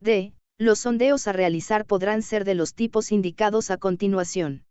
D. Los sondeos a realizar podrán ser de los tipos indicados a continuación.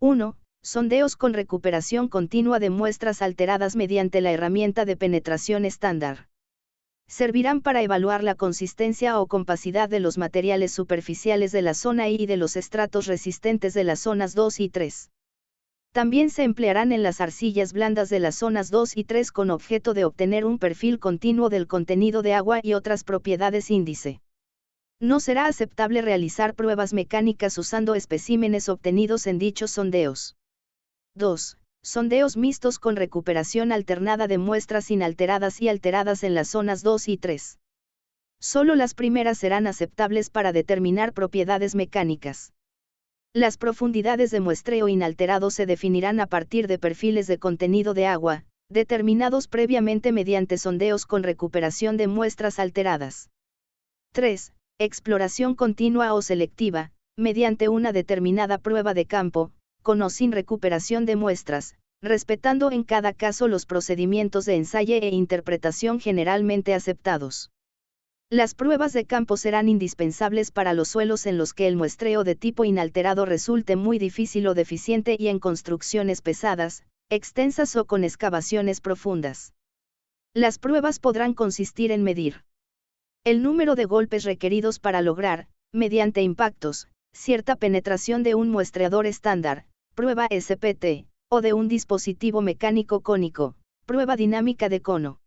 1. Sondeos con recuperación continua de muestras alteradas mediante la herramienta de penetración estándar. Servirán para evaluar la consistencia o compacidad de los materiales superficiales de la zona I y de los estratos resistentes de las zonas 2 y 3. También se emplearán en las arcillas blandas de las zonas 2 y 3 con objeto de obtener un perfil continuo del contenido de agua y otras propiedades índice. No será aceptable realizar pruebas mecánicas usando especímenes obtenidos en dichos sondeos. 2. Sondeos mixtos con recuperación alternada de muestras inalteradas y alteradas en las zonas 2 y 3. Solo las primeras serán aceptables para determinar propiedades mecánicas. Las profundidades de muestreo inalterado se definirán a partir de perfiles de contenido de agua, determinados previamente mediante sondeos con recuperación de muestras alteradas. 3. Exploración continua o selectiva, mediante una determinada prueba de campo, con o sin recuperación de muestras, respetando en cada caso los procedimientos de ensayo e interpretación generalmente aceptados. Las pruebas de campo serán indispensables para los suelos en los que el muestreo de tipo inalterado resulte muy difícil o deficiente y en construcciones pesadas, extensas o con excavaciones profundas. Las pruebas podrán consistir en medir el número de golpes requeridos para lograr, mediante impactos, cierta penetración de un muestreador estándar, prueba SPT, o de un dispositivo mecánico cónico, prueba dinámica de cono.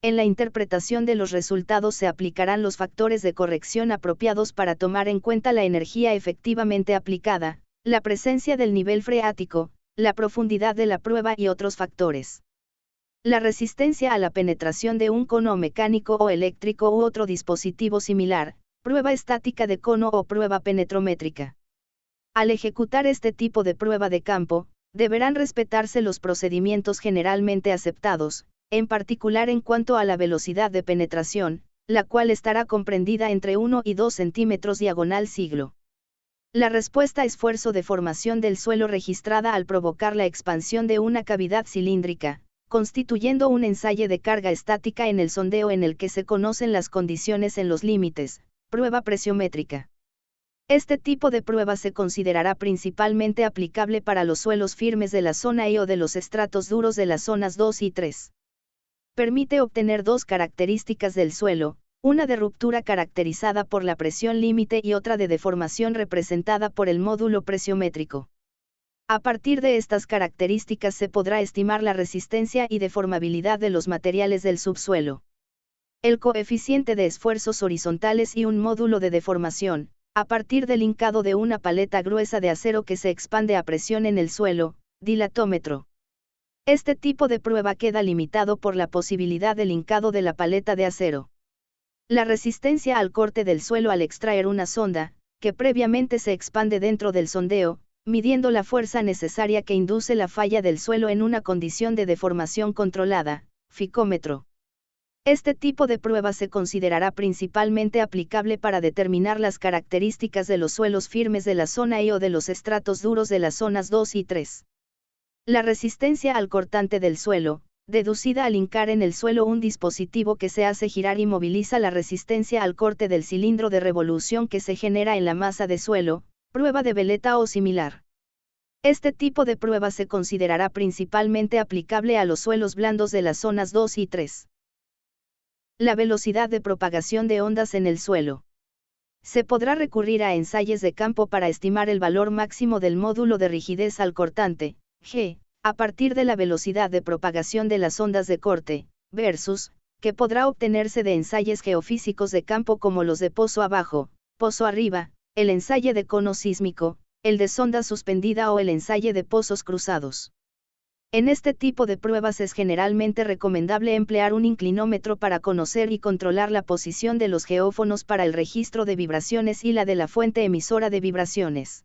En la interpretación de los resultados se aplicarán los factores de corrección apropiados para tomar en cuenta la energía efectivamente aplicada, la presencia del nivel freático, la profundidad de la prueba y otros factores. La resistencia a la penetración de un cono mecánico o eléctrico u otro dispositivo similar, prueba estática de cono o prueba penetrométrica. Al ejecutar este tipo de prueba de campo, deberán respetarse los procedimientos generalmente aceptados, en particular en cuanto a la velocidad de penetración, la cual estará comprendida entre 1 y 2 centímetros diagonal siglo. La respuesta a esfuerzo de formación del suelo registrada al provocar la expansión de una cavidad cilíndrica, constituyendo un ensayo de carga estática en el sondeo en el que se conocen las condiciones en los límites, prueba presiométrica. Este tipo de prueba se considerará principalmente aplicable para los suelos firmes de la zona I o de los estratos duros de las zonas 2 y 3. Permite obtener dos características del suelo, una de ruptura caracterizada por la presión límite y otra de deformación representada por el módulo presiométrico. A partir de estas características se podrá estimar la resistencia y deformabilidad de los materiales del subsuelo. El coeficiente de esfuerzos horizontales y un módulo de deformación, a partir del hincado de una paleta gruesa de acero que se expande a presión en el suelo, dilatómetro. Este tipo de prueba queda limitado por la posibilidad del hincado de la paleta de acero. La resistencia al corte del suelo al extraer una sonda, que previamente se expande dentro del sondeo, midiendo la fuerza necesaria que induce la falla del suelo en una condición de deformación controlada, ficómetro. Este tipo de prueba se considerará principalmente aplicable para determinar las características de los suelos firmes de la zona I o de los estratos duros de las zonas 2 y 3. La resistencia al cortante del suelo, deducida al hincar en el suelo un dispositivo que se hace girar y moviliza la resistencia al corte del cilindro de revolución que se genera en la masa de suelo, prueba de veleta o similar. Este tipo de prueba se considerará principalmente aplicable a los suelos blandos de las zonas 2 y 3. La velocidad de propagación de ondas en el suelo. Se podrá recurrir a ensayos de campo para estimar el valor máximo del módulo de rigidez al cortante, G, a partir de la velocidad de propagación de las ondas de corte, versus, que podrá obtenerse de ensayos geofísicos de campo como los de pozo abajo, pozo arriba, el ensayo de cono sísmico, el de sonda suspendida o el ensayo de pozos cruzados. En este tipo de pruebas es generalmente recomendable emplear un inclinómetro para conocer y controlar la posición de los geófonos para el registro de vibraciones y la de la fuente emisora de vibraciones.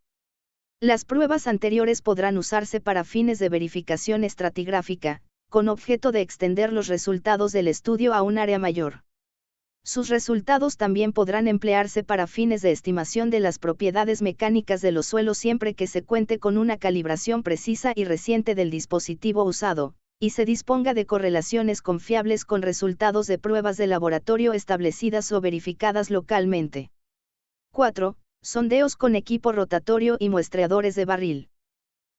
Las pruebas anteriores podrán usarse para fines de verificación estratigráfica, con objeto de extender los resultados del estudio a un área mayor. Sus resultados también podrán emplearse para fines de estimación de las propiedades mecánicas de los suelos siempre que se cuente con una calibración precisa y reciente del dispositivo usado, y se disponga de correlaciones confiables con resultados de pruebas de laboratorio establecidas o verificadas localmente. 4. Sondeos con equipo rotatorio y muestreadores de barril.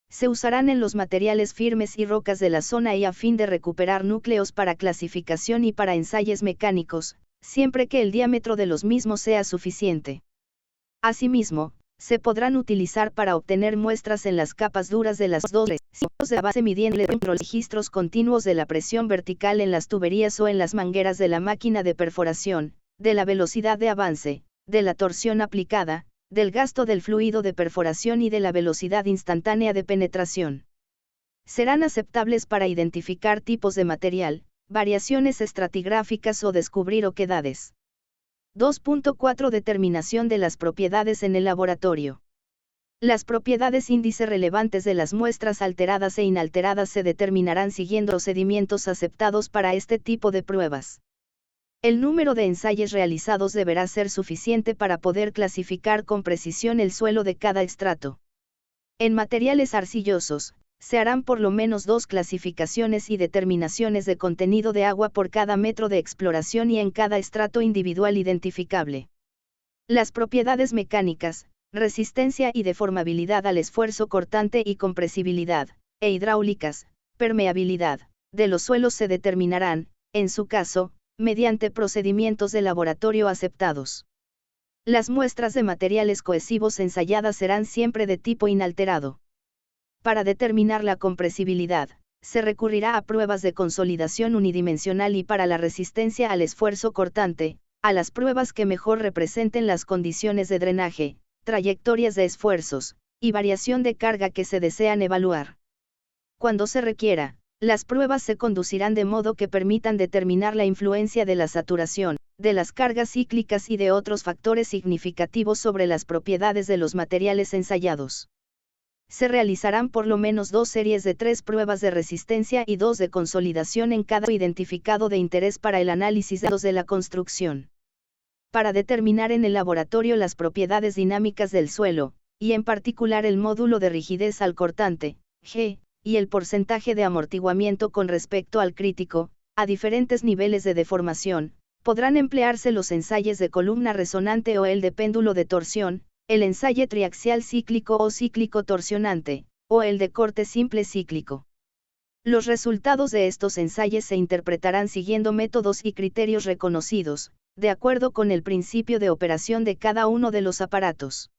Se usarán en los materiales firmes y rocas de la zona y a fin de recuperar núcleos para clasificación y para ensayos mecánicos, siempre que el diámetro de los mismos sea suficiente. Asimismo, se podrán utilizar para obtener muestras en las capas duras de las dos regiones de base midiendo registros continuos de la presión vertical en las tuberías o en las mangueras de la máquina de perforación, de la velocidad de avance, de la torsión aplicada, del gasto del fluido de perforación y de la velocidad instantánea de penetración. Serán aceptables para identificar tipos de material, variaciones estratigráficas o descubrir oquedades. 2.4 Determinación de las propiedades en el laboratorio. Las propiedades índice relevantes de las muestras alteradas e inalteradas se determinarán siguiendo procedimientos aceptados para este tipo de pruebas. El número de ensayos realizados deberá ser suficiente para poder clasificar con precisión el suelo de cada estrato. En materiales arcillosos, se harán por lo menos 2 clasificaciones y determinaciones de contenido de agua por cada metro de exploración y en cada estrato individual identificable. Las propiedades mecánicas, resistencia y deformabilidad al esfuerzo cortante y compresibilidad, e hidráulicas, permeabilidad, de los suelos se determinarán, en su caso, mediante procedimientos de laboratorio aceptados. Las muestras de materiales cohesivos ensayadas serán siempre de tipo inalterado. Para determinar la compresibilidad, se recurrirá a pruebas de consolidación unidimensional y para la resistencia al esfuerzo cortante, a las pruebas que mejor representen las condiciones de drenaje, trayectorias de esfuerzos, y variación de carga que se desean evaluar. Cuando se requiera, las pruebas se conducirán de modo que permitan determinar la influencia de la saturación, de las cargas cíclicas y de otros factores significativos sobre las propiedades de los materiales ensayados. Se realizarán por lo menos 2 series de 3 pruebas de resistencia y 2 de consolidación en cada identificado de interés para el análisis de datos de la construcción. Para determinar en el laboratorio las propiedades dinámicas del suelo, y en particular el módulo de rigidez al cortante, G, y el porcentaje de amortiguamiento con respecto al crítico, a diferentes niveles de deformación, podrán emplearse los ensayos de columna resonante o el de péndulo de torsión, el ensayo triaxial cíclico o cíclico torsionante, o el de corte simple cíclico. Los resultados de estos ensayos se interpretarán siguiendo métodos y criterios reconocidos, de acuerdo con el principio de operación de cada uno de los aparatos.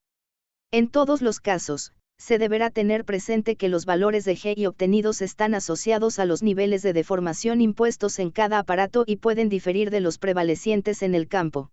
En todos los casos, se deberá tener presente que los valores de G obtenidos están asociados a los niveles de deformación impuestos en cada aparato y pueden diferir de los prevalecientes en el campo.